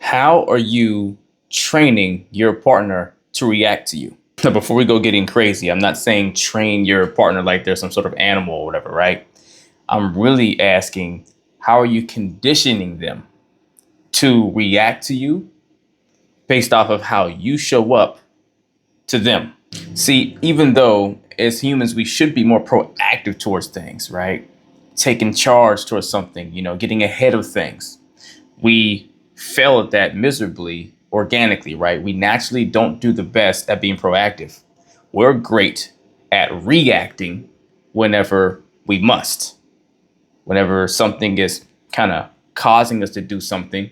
How are you training your partner to react to you? Now, before we go getting crazy, I'm not saying train your partner like they're some sort of animal or whatever, right? I'm really asking, how are you conditioning them to react to you based off of how you show up to them? See, even though as humans, we should be more proactive towards things, right? Taking charge towards something, getting ahead of things. We fail at that miserably organically, right? We naturally don't do the best at being proactive. We're great at reacting whenever we must. Whenever something is kind of causing us to do something,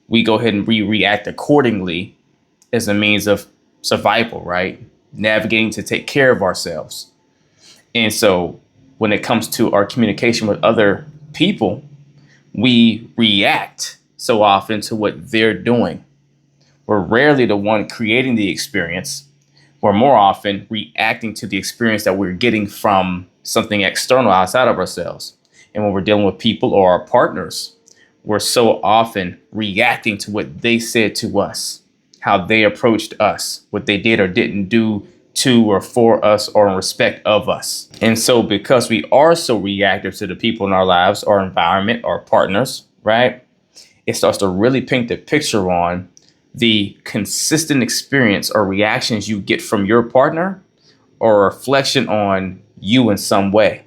we go ahead and react accordingly as a means of survival, right? Navigating to take care of ourselves. And so when it comes to our communication with other people, we react so often to what they're doing. We're rarely the one creating the experience. We're more often reacting to the experience that we're getting from something external outside of ourselves. And when we're dealing with people or our partners, we're so often reacting to what they said to us, how they approached us, what they did or didn't do to or for us or in respect of us. And so because we are so reactive to the people in our lives, our environment, our partners, right? It starts to really paint the picture on the consistent experience or reactions you get from your partner or a reflection on you in some way.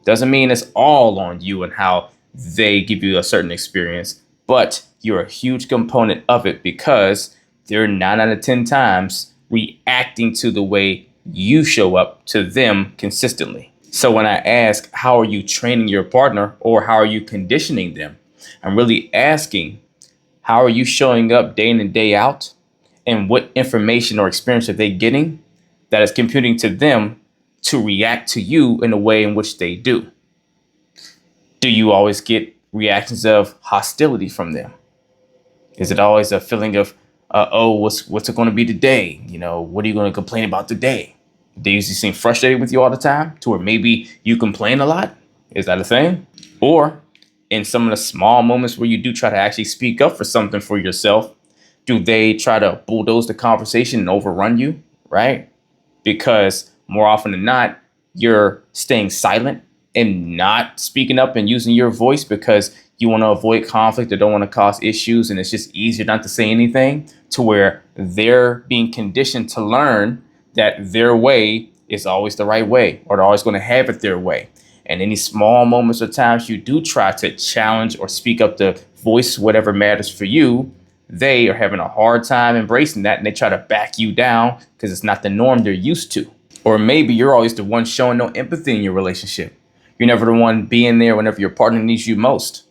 Doesn't mean it's all on you and how they give you a certain experience, but you're a huge component of it because they're 9 out of 10 times reacting to the way you show up to them consistently. So when I ask, how are you training your partner or how are you conditioning them? I'm really asking, how are you showing up day in and day out? And what information or experience are they getting that is computing to them to react to you in a way in which they do? Do you always get reactions of hostility from them? Is it always a feeling of, oh, what's it going to be today? What are you going to complain about today? They usually seem frustrated with you all the time to where maybe you complain a lot. Is that a thing? Or in some of the small moments where you do try to actually speak up for something for yourself, do they try to bulldoze the conversation and overrun you, right? Because more often than not, you're staying silent and not speaking up and using your voice because you want to avoid conflict or don't want to cause issues. And it's just easier not to say anything, to where they're being conditioned to learn that their way is always the right way, or they're always going to have it their way. And any small moments or times you do try to challenge or speak up to voice whatever matters for you, they are having a hard time embracing that, and they try to back you down because it's not the norm they're used to. Or maybe you're always the one showing no empathy in your relationship. You're never the one being there whenever your partner needs you most,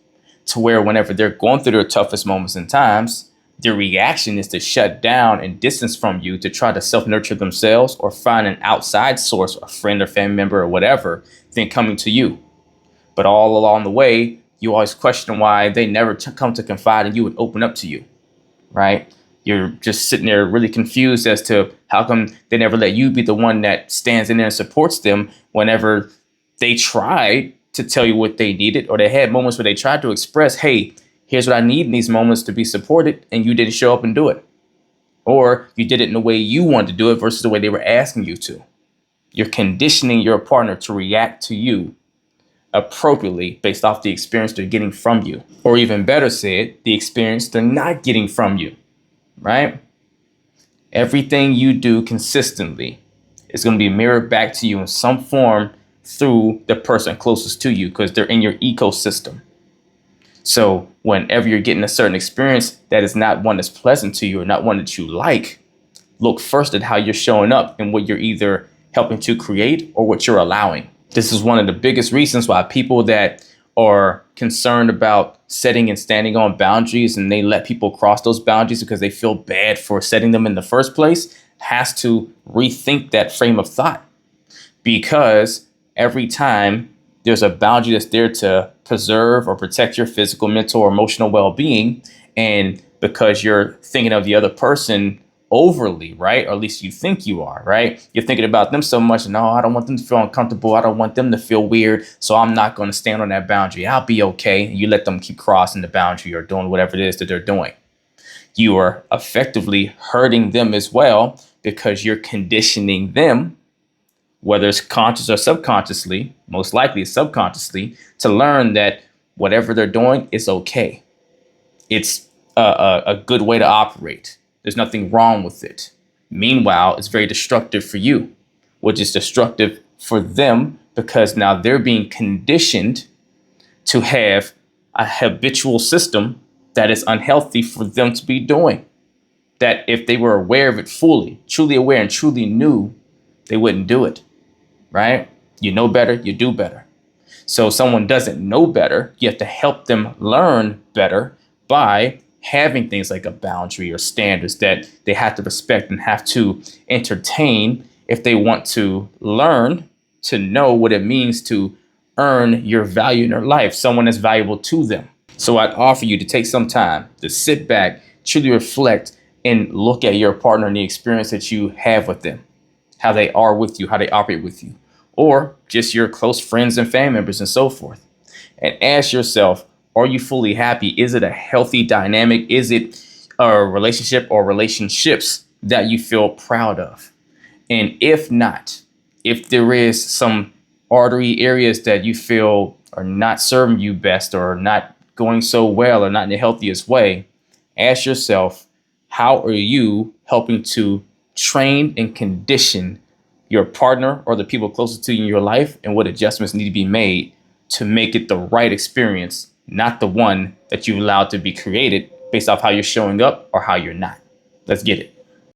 to where whenever they're going through their toughest moments and times, their reaction is to shut down and distance from you to try to self-nurture themselves or find an outside source, a friend or family member or whatever, than coming to you. But all along the way, you always question why they never come to confide in you and open up to you, right? You're just sitting there really confused as to how come they never let you be the one that stands in there and supports them whenever they tried to tell you what they needed, or they had moments where they tried to express, hey, here's what I need in these moments to be supported, and you didn't show up and do it. Or you did it in the way you wanted to do it versus the way they were asking you to. You're conditioning your partner to react to you appropriately based off the experience they're getting from you. Or even better said, the experience they're not getting from you, right? Everything you do consistently is going to be mirrored back to you in some form through the person closest to you because they're in your ecosystem. So whenever you're getting a certain experience that is not one that's pleasant to you or not one that you like, look first at how you're showing up and what you're either helping to create or what you're allowing. This is one of the biggest reasons why people that are concerned about setting and standing on boundaries and they let people cross those boundaries because they feel bad for setting them in the first place has to rethink that frame of thought. Because every time there's a boundary that's there to preserve or protect your physical, mental, or emotional well-being, and because you're thinking of the other person overly, right? Or at least you think you are, right? You're thinking about them so much, no, I don't want them to feel uncomfortable. I don't want them to feel weird. So I'm not going to stand on that boundary. I'll be okay. You let them keep crossing the boundary or doing whatever it is that they're doing. You are effectively hurting them as well because you're conditioning them, whether it's conscious or subconsciously, most likely subconsciously, to learn that whatever they're doing is okay. It's a good way to operate. There's nothing wrong with it. Meanwhile, it's very destructive for you, which is destructive for them because now they're being conditioned to have a habitual system that is unhealthy for them to be doing. That if they were aware of it fully, truly aware and truly knew, they wouldn't do it, right? You know better, you do better. So if someone doesn't know better, you have to help them learn better by having things like a boundary or standards that they have to respect and have to entertain if they want to learn to know what it means to earn your value in their life, someone that's valuable to them. So I'd offer you to take some time to sit back, truly reflect, and look at your partner and the experience that you have with them, how they are with you, how they operate with you, or just your close friends and family members and so forth. And ask yourself, are you fully happy? Is it a healthy dynamic? Is it a relationship or relationships that you feel proud of? And if not, if there is some artery areas that you feel are not serving you best or not going so well or not in the healthiest way, ask yourself, how are you helping to train and condition your partner or the people closest to you in your life, and what adjustments need to be made to make it the right experience, not the one that you allowed to be created based off how you're showing up or how you're not. Let's get it.